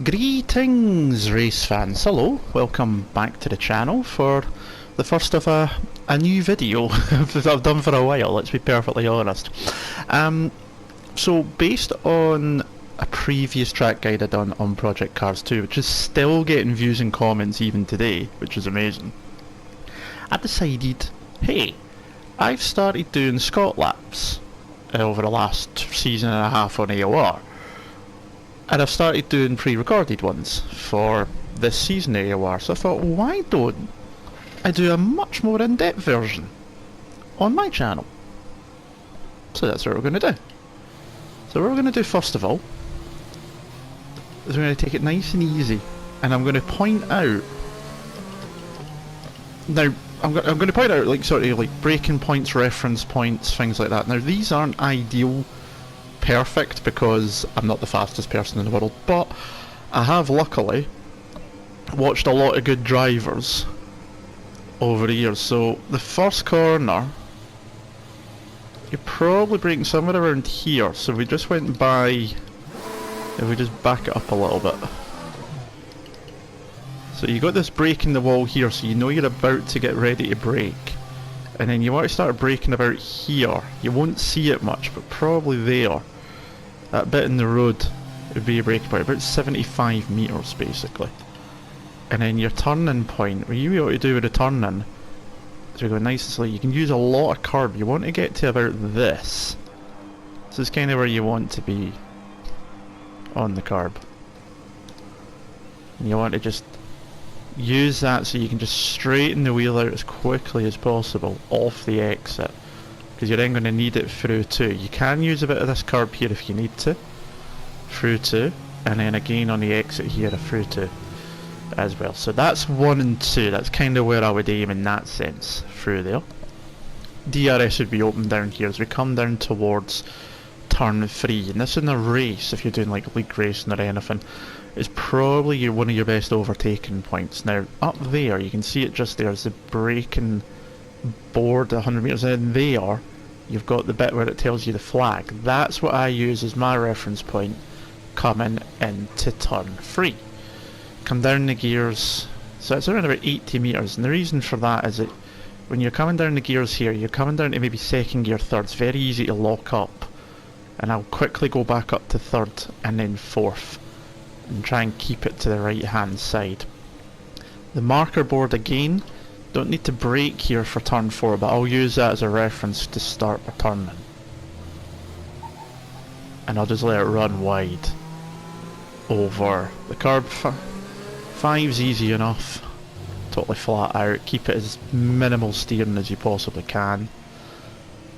Greetings, race fans. Hello, welcome back to the channel for the first of a new video that I've done for a while, let's be perfectly honest. So based on a previous track guide I done on Project Cars 2, which is still getting views and comments even today, which is amazing, I decided, hey, I've started doing Scotlaps over the last season and a half on AOR. And I've started doing pre-recorded ones for this season AOR, so I thought, why don't I do a much more in-depth version on my channel? So that's what we're going to do. So what we're going to do first of all is we're going to take it nice and easy, and I'm going to point out. Now I'm going to point out like sort of like braking points, reference points, things like that. Now these aren't ideal. Perfect because I'm not the fastest person in the world, but I have luckily watched a lot of good drivers over the years. So the first corner, you're probably braking somewhere around here, so we just went by, if we just back it up a little bit. So you got this break in the wall here, so you know you're about to get ready to brake. And then you want to start braking about here. You won't see it much, but probably there. That bit in the road would be a brake point, about 75 metres basically. And then your turning point, what you ought to do with the turning, so we go nice and slow. You can use a lot of curb. You want to get to about this. This is kind of where you want to be on the curb. And you want to just use that so you can just straighten the wheel out as quickly as possible off the exit, because you're then going to need it through too. You can use a bit of this curb here if you need to, through two, and then again on the exit here a through two as well. So that's 1 and 2, that's kind of where I would aim in that sense, through there. DRS would be open down here as we come down towards turn 3, and this in a race, if you're doing like league racing or anything, is probably one of your best overtaking points. Now up there you can see it just there as the braking board 100 metres in there. You've got the bit where it tells you the flag. That's what I use as my reference point coming into turn 3. Come down the gears, so it's around about 80 metres, and the reason for that is that when you're coming down the gears here, you're coming down to maybe second gear, third. It's very easy to lock up, and I'll quickly go back up to third and then fourth and try and keep it to the right hand side. The marker board again, don't need to brake here for turn 4, but I'll use that as a reference to start my turning. And I'll just let it run wide over the curb. 5's easy enough, totally flat out, keep it as minimal steering as you possibly can.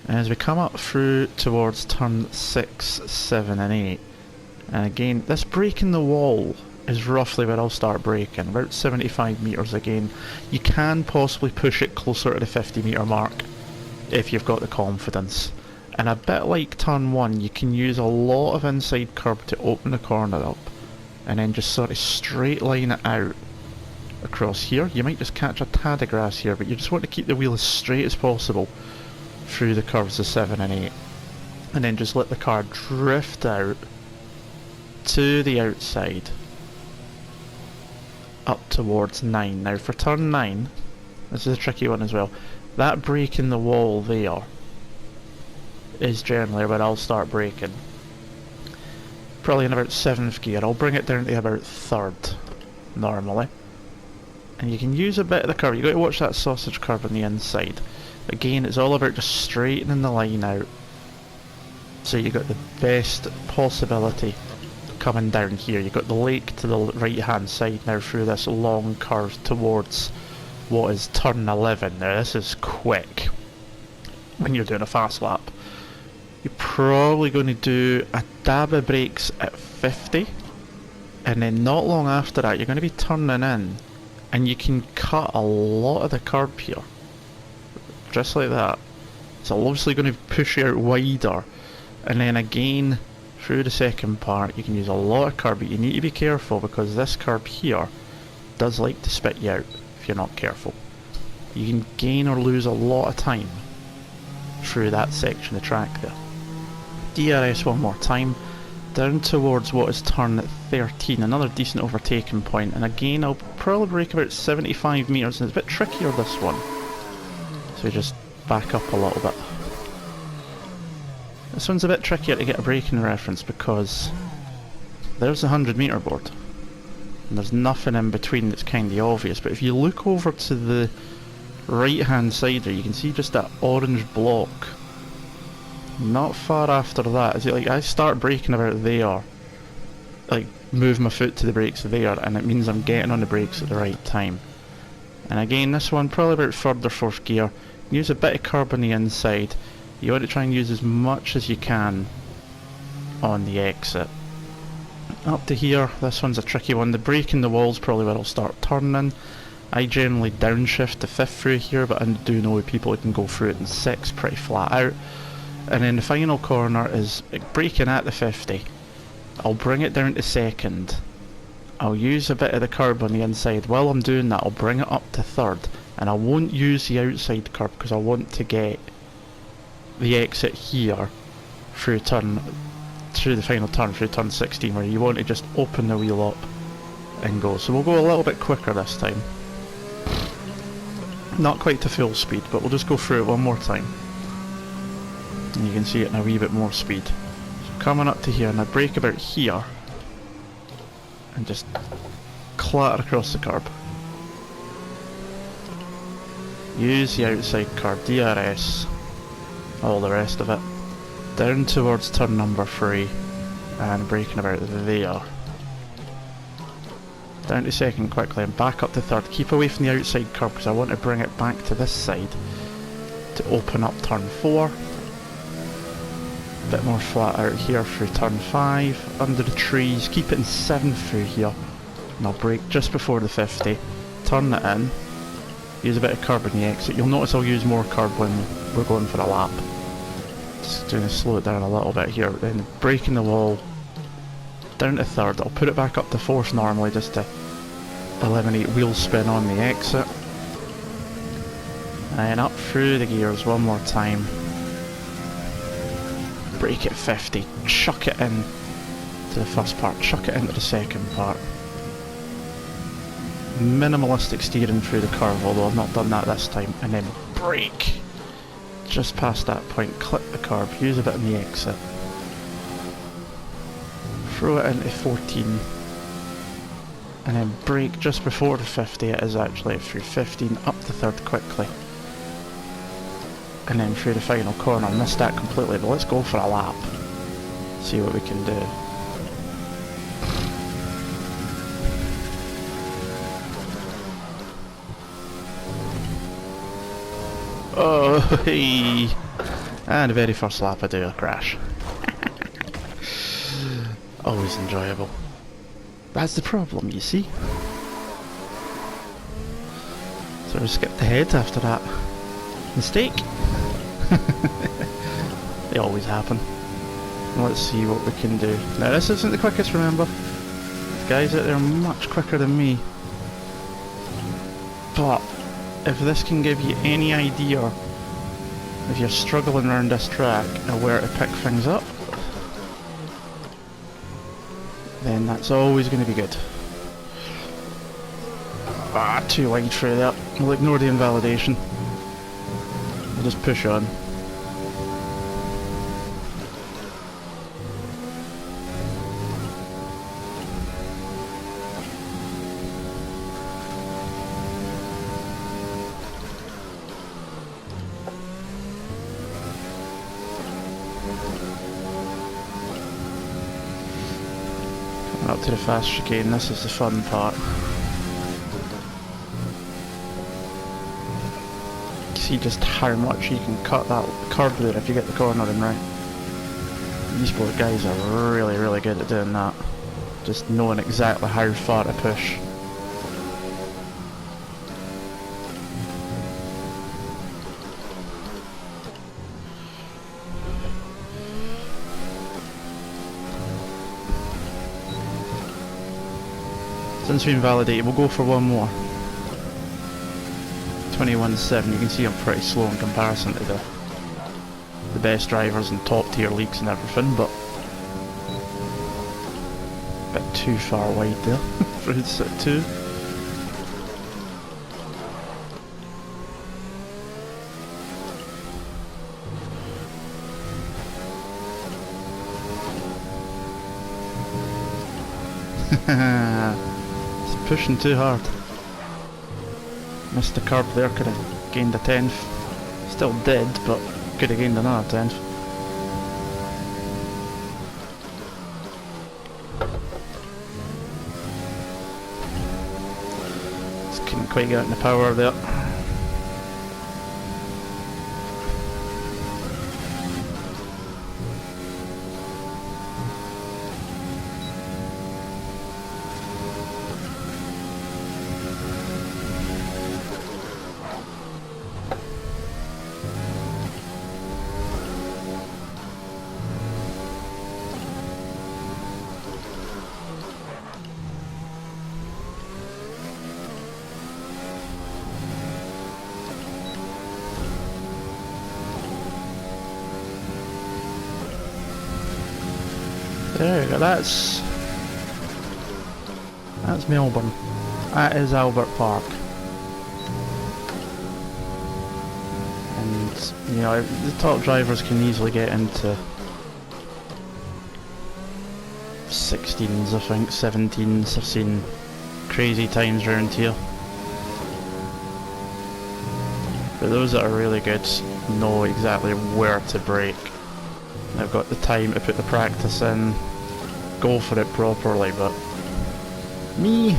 And as we come up through towards turn 6, 7 and 8, and again this break in the wall is roughly where I'll start braking, about 75 metres again. You can possibly push it closer to the 50 metre mark if you've got the confidence. And a bit like turn 1, you can use a lot of inside curb to open the corner up and then just sort of straight line it out across here. You might just catch a tad of grass here, but you just want to keep the wheel as straight as possible through the curves of 7 and 8, and then just let the car drift out to the outside up towards 9. Now for turn 9, this is a tricky one as well, that break in the wall there is generally where I'll start braking. Probably in about 7th gear, I'll bring it down to about 3rd normally. And you can use a bit of the curve, you've got to watch that sausage curve on the inside. Again, it's all about just straightening the line out so you got the best possibility coming down here. You've got the lake to the right hand side now through this long curve towards what is turn 11. Now this is quick when you're doing a fast lap. You're probably going to do a dab of brakes at 50, and then not long after that you're going to be turning in, and you can cut a lot of the curb here just like that. So obviously going to push you out wider, and then again through the second part you can use a lot of curb, but you need to be careful because this curb here does like to spit you out if you're not careful. You can gain or lose a lot of time through that section of track there. DRS one more time, down towards what is turn 13, another decent overtaking point, and again I'll probably brake about 75 metres, and it's a bit trickier this one, so we just back up a little bit. This one's a bit trickier to get a braking reference because there's the 100-metre board and there's nothing in between that's kind of obvious, but if you look over to the right hand side there, you can see just that orange block. Not far after that, is it like I start braking about there, like move my foot to the brakes there, and it means I'm getting on the brakes at the right time. And again, this one probably about third or fourth gear. Use a bit of curb on the inside. You want to try and use as much as you can on the exit. Up to here, this one's a tricky one. The brake in the wall's probably where I'll start turning. I generally downshift to 5th through here, but I do know people who can go through it in 6 pretty flat out. And then the final corner is braking at the 50. I'll bring it down to 2nd. I'll use a bit of the curb on the inside. While I'm doing that, I'll bring it up to 3rd. And I won't use the outside curb because I want to get the exit here through the final turn, through turn 16, where you want to just open the wheel up and go. So we'll go a little bit quicker this time. Not quite to full speed, but we'll just go through it one more time. And you can see it in a wee bit more speed. So coming up to here, and I brake about here and just clatter across the curb. Use the outside curb, DRS, all the rest of it. Down towards turn number 3 and braking about there. Down to 2nd quickly and back up to 3rd. Keep away from the outside curb because I want to bring it back to this side to open up turn 4. Bit more flat out here through turn 5, under the trees. Keep it in 7th through here, and I'll brake just before the 50. Turn it in. Use a bit of curb in the exit. You'll notice I'll use more curb when we're going for a lap. Just going to slow it down a little bit here. Then braking the wall down to 3rd. I'll put it back up to 4th normally just to eliminate wheel spin on the exit. And then up through the gears one more time. Brake at 50. Chuck it in to the first part. Chuck it into the second part. Minimalistic steering through the curve, although I've not done that this time. And then brake. Just past that point, clip the curb, use a bit on the exit. Throw it into 14. And then brake just before the 50, it is actually through 15, up to 3rd quickly. And then through the final corner, missed that completely, but let's go for a lap. See what we can do. Oh, hey. And the very first lap I do a crash. Always enjoyable. That's the problem, you see. So I skipped ahead after that mistake. They always happen. Let's see what we can do. Now this isn't the quickest, remember. The guys out there are much quicker than me. But if this can give you any idea, if you're struggling around this track or where to pick things up, then that's always going to be good. Ah, too wide through that. We'll ignore the invalidation. We'll just push on. Up to the fast chicane, this is the fun part. See just how much you can cut that curb there if you get the cornering right. These poor guys are really, really good at doing that. Just knowing exactly how far to push. Since we invalidated, we'll go for one more. 21.7, you can see I'm pretty slow in comparison to the best drivers and top tier leagues and everything, but too far wide there for it to sit too. It's pushing too hard. Missed the curb there, could have gained a 10th. Still did, but could have gained another 10th. Just couldn't quite get out in the power there. There we go, that's Melbourne. That is Albert Park. And, you know, the top drivers can easily get into 16s, I think, 17s. I've seen crazy times around here. But those that are really good know exactly where to brake. They've got the time to put the practice in, go for it properly, but me,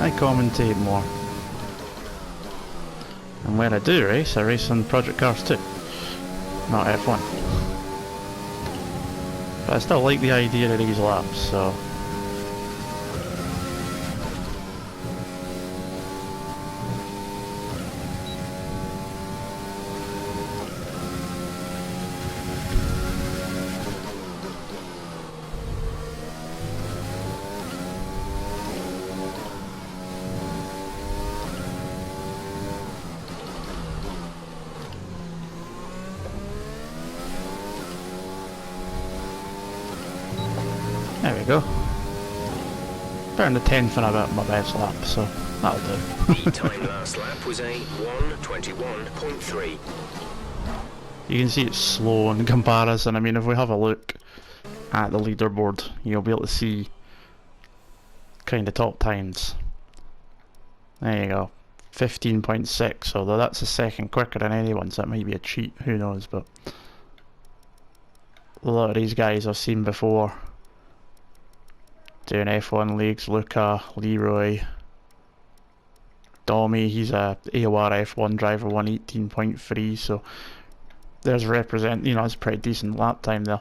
I commentate more. And when I do race, I race on Project Cars too, not F1. But I still like the idea of these laps, so... There we go. Better than the 10th and about my best lap, so that'll do. The time last lap was a 1:21.3. You can see it's slow in comparison. I mean, if we have a look at the leaderboard, you'll be able to see kind of top times. There you go. 15.6, although that's a second quicker than anyone, so that might be a cheat, who knows, but a lot of these guys I've seen before doing F1 leagues. Luca, Leroy, Domi, he's a AOR F1 driver, 118.3, so there's you know, that's a pretty decent lap time there.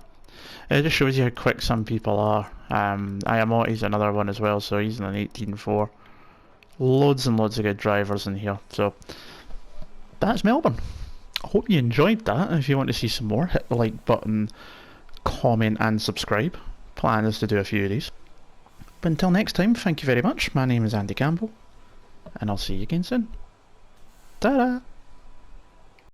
It just shows you how quick some people are. Ayamoto's another one as well, so he's in an 18.4. Loads and loads of good drivers in here, so that's Melbourne. I hope you enjoyed that. If you want to see some more, hit the like button, comment and subscribe. Plan is to do a few of these. But until next time, thank you very much. My name is Andy Campbell, and I'll see you again soon. Ta-da!